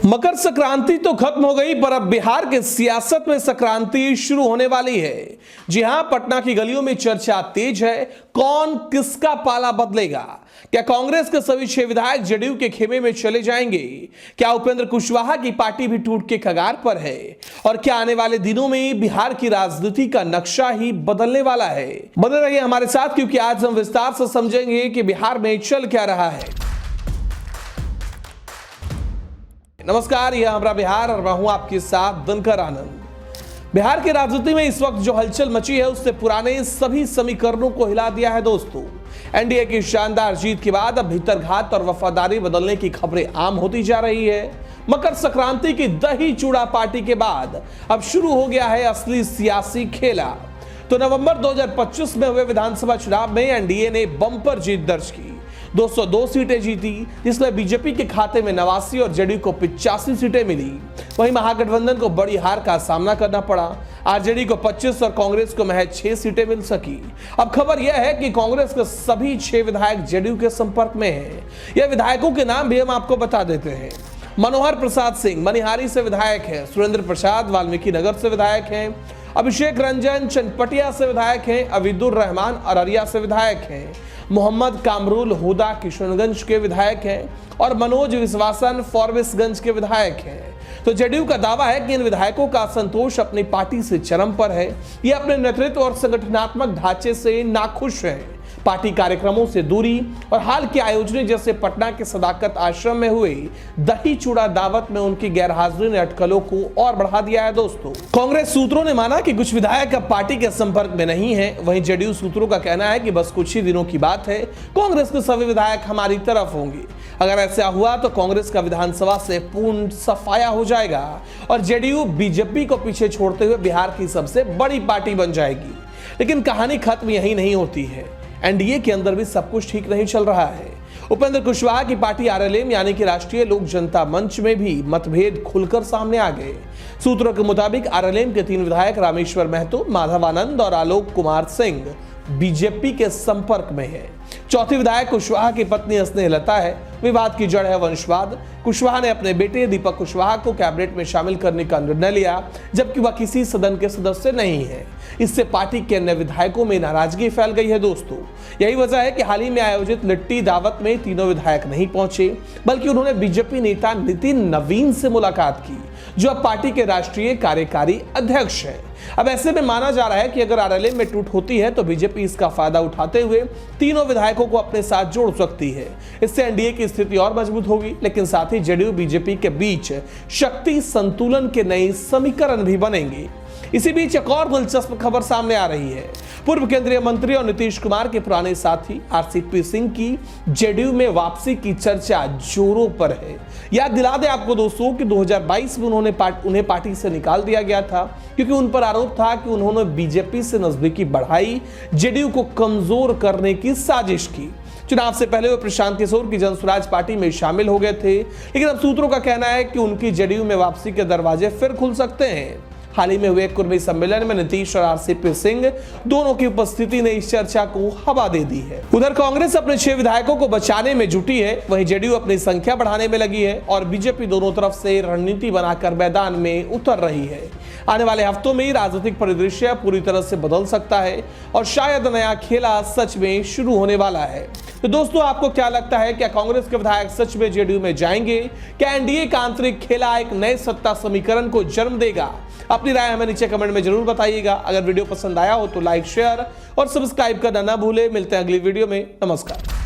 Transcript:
मकर संक्रांति तो खत्म हो गई, पर अब बिहार के सियासत में संक्रांति शुरू होने वाली है। जी हां, पटना की गलियों में चर्चा तेज है। कौन किसका पाला बदलेगा? क्या कांग्रेस के सभी 6 विधायक जेडीयू के खेमे में चले जाएंगे? क्या उपेंद्र कुशवाहा की पार्टी भी टूट के कगार पर है? और क्या आने वाले दिनों में बिहार की राजनीति का नक्शा ही बदलने वाला है? बने रहिए हमारे साथ, क्योंकि आज हम विस्तार से समझेंगे कि बिहार में चल क्या रहा है। नमस्कार, यह हमारा बिहार और मैं हूं आपके साथ दिनकर आनंद। बिहार की राजनीति में इस वक्त जो हलचल मची है उससे पुराने सभी समीकरणों को हिला दिया है दोस्तों। एनडीए की शानदार जीत के बाद अब भीतरघात और वफादारी बदलने की खबरें आम होती जा रही है। मकर संक्रांति की दही चूड़ा पार्टी के बाद अब शुरू हो गया है असली सियासी खेला। तो नवंबर 2025 में हुए विधानसभा चुनाव में एनडीए ने बम्पर जीत दर्ज की, 202 सीटें जीती, जिसमें बीजेपी के खाते में 89 और जेडीयू को 85 सीटें मिली। वहीं महागठबंधन को बड़ी हार का सामना करना पड़ा। आरजेडी को 25 और कांग्रेस को महज 6 सीटें मिल सकी। अब खबर यह है कि कांग्रेस के सभी 6 विधायक जेडीयू के संपर्क में हैं। यह विधायकों के नाम भी हम आपको बता देते हैं। मनोहर प्रसाद सिंह मनिहारी से विधायक है, सुरेंद्र प्रसाद वाल्मीकि नगर से विधायक हैं, अभिषेक रंजन चनपटिया से विधायक हैं, अविदुर रहमान अररिया से विधायक हैं, मोहम्मद कामरुल हुदा किशनगंज के विधायक हैं और मनोज विश्वासन फॉरबिसगंज के विधायक हैं। तो जेडीयू का दावा है कि इन विधायकों का असंतोष अपनी पार्टी से चरम पर है। ये अपने नेतृत्व और संगठनात्मक ढांचे से नाखुश हैं। पार्टी कार्यक्रमों से दूरी और हाल के आयोजन जैसे पटना के सदाकत आश्रम में हुए दही चूड़ा दावत में उनकी गैरहाजिरी ने अटकलों को और बढ़ा दिया है दोस्तों। कांग्रेस सूत्रों ने माना कि कुछ विधायक अब पार्टी के संपर्क में नहीं है। वहीं जेडीयू सूत्रों का कहना है कि बस कुछ ही दिनों की बात है, कांग्रेस के सभी विधायक हमारी तरफ होंगे। अगर ऐसा हुआ तो कांग्रेस का विधानसभा से पूर्ण सफाया हो जाएगा और जेडीयू बीजेपी को पीछे छोड़ते हुए बिहार की सबसे बड़ी पार्टी बन जाएगी। लेकिन कहानी खत्म यही नहीं होती है। एनडीए के अंदर भी सब कुछ ठीक नहीं चल रहा है। उपेंद्र कुशवाहा की पार्टी आरएलएम यानी कि राष्ट्रीय लोक जनता मंच में भी मतभेद खुलकर सामने आ गए। सूत्रों के मुताबिक आरएलएम के 3 विधायक रामेश्वर महतो, माधवानंद और आलोक कुमार सिंह बीजेपी के संपर्क में है। चौथी विधायक कुशवाहा की पत्नी स्नेहलता है। विवाद की जड़ है वंशवाद। कुशवाहा ने अपने बेटे दीपक कुशवाहा को कैबिनेट में शामिल करने का निर्णय लिया, जबकि वह किसी सदन के सदस्य नहीं है। इससे पार्टी के अन्य विधायकों में नाराजगी फैल गई है दोस्तों। यही वजह है कि हाल ही में आयोजित लिट्टी दावत में तीनों विधायक नहीं पहुंचे, बल्कि उन्होंने बीजेपी नेता नितिन नवीन से मुलाकात की, जो अब पार्टी के राष्ट्रीय कार्यकारी अध्यक्ष हैं। अब ऐसे में माना जा रहा है कि अगर आरएलएम में टूट होती है तो बीजेपी इसका फायदा उठाते हुए तीनों विधायकों को अपने साथ जोड़ सकती है। इससे एनडीए की स्थिति और मजबूत होगी, लेकिन साथ ही जेडीयू बीजेपी के बीच शक्ति संतुलन के नए समीकरण भी बनेंगे। इसी बीच एक और दिलचस्प खबर सामने आ रही है। पूर्व केंद्रीय मंत्री और नीतीश कुमार के पुराने साथी आरसीपी सिंह की जेडीयू में वापसी की चर्चा जोरों पर है। याद दिला दें आपको दोस्तों कि 2022 में उन्हें पार्टी से निकाल दिया गया था, क्योंकि उन पर आरोप था कि उन्होंने बीजेपी से नजदीकी बढ़ाई, जेडीयू को कमजोर करने की साजिश की। चुनाव से पहले वो प्रशांत किशोर की जनसुराज पार्टी में शामिल हो गए थे, लेकिन अब सूत्रों का कहना है कि उनकी जेडीयू में वापसी के दरवाजे फिर खुल सकते हैं। हाल ही में हुए कुर्मी सम्मेलन में नीतीश और आरसीपी सिंह दोनों की उपस्थिति ने इस चर्चा को हवा दे दी है। उधर कांग्रेस अपने 6 विधायकों को बचाने में जुटी है, वहीं जेडीयू अपनी संख्या बढ़ाने में लगी है और बीजेपी दोनों तरफ से रणनीति बनाकर मैदान में उतर रही है। आने वाले हफ्तों में राजनीतिक परिदृश्य पूरी तरह से बदल सकता है और शायद नया खेला सच में शुरू होने वाला है। तो दोस्तों, आपको क्या लगता है? क्या कांग्रेस के विधायक सच में जेडीयू में जाएंगे? क्या एनडीए का आंतरिक खेला एक नए सत्ता समीकरण को जन्म देगा? अपनी राय हमें नीचे कमेंट में जरूर बताइएगा। अगर वीडियो पसंद आया हो तो लाइक, शेयर और सब्सक्राइब करना ना भूले। मिलते हैं अगली वीडियो में। नमस्कार।